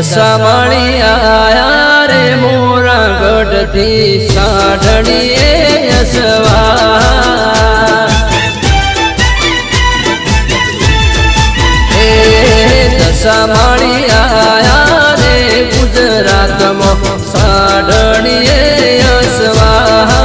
દશામણી આયા રે મોરા ગઢથી સાઢણીએ યસવા દશામણી આયા રે ગુજરાતમાં સાઢણીએ યસવા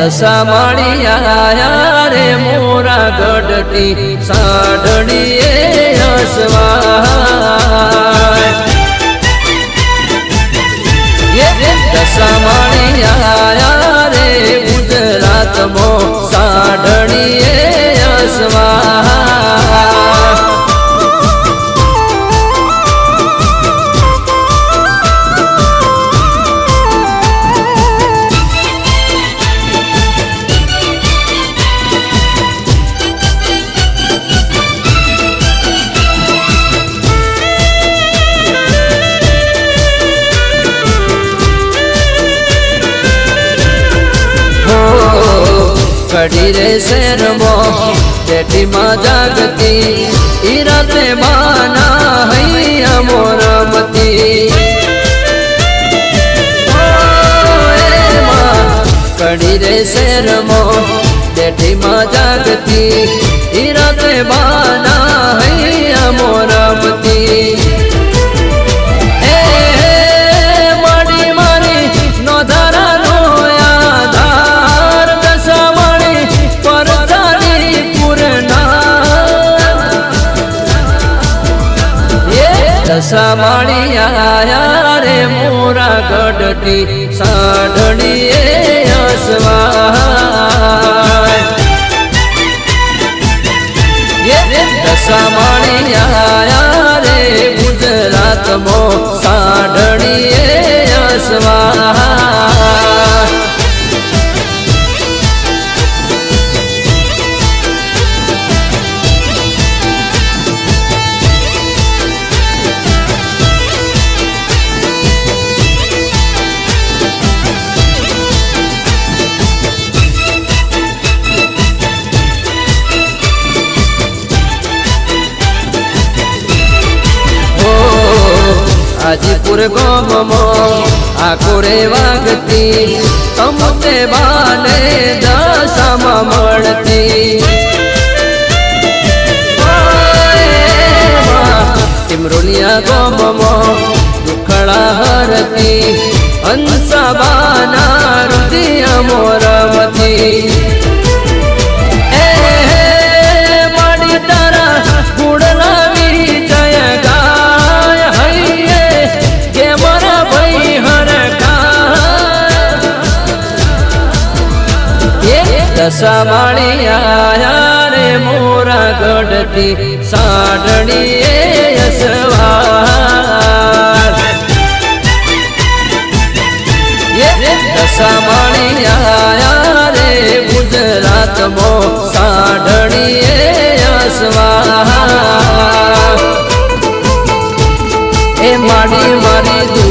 દશામણી આયા રે મોરા ગઢથી સાઢણીએ યસવા દશામણી આયા રે ગુજરાતમાં સાઢણીએ યસવા કડી રે શેરમાં પેટીમાં જાગતી ઈ રાતે બાના હૈયા મોરમતી કડી રે શેરમાં પેટીમાં જાગતી ઈ રાતે બાના હૈયા મોરમતી દશામણી આયા રે મોરા ગઢથી સાઢણીએ યસવા દશામણી આયા રે ગુજરાતમાં સાઢણીએ યસવા હાજીપુર ગામમાં આખુરે વાગતી તમતે બાને દશામાં મળતી ટિમરોલિયા ગામમાં દુખડા હરતી હંસાબાના રુદિય મોરમતી દશામણી આયા રે મોરા ગઢથી સાઢણીએ યસવા દશામણી આયા રે ગુજરાતમાં સાઢણીએ યસવા એ માડી મારી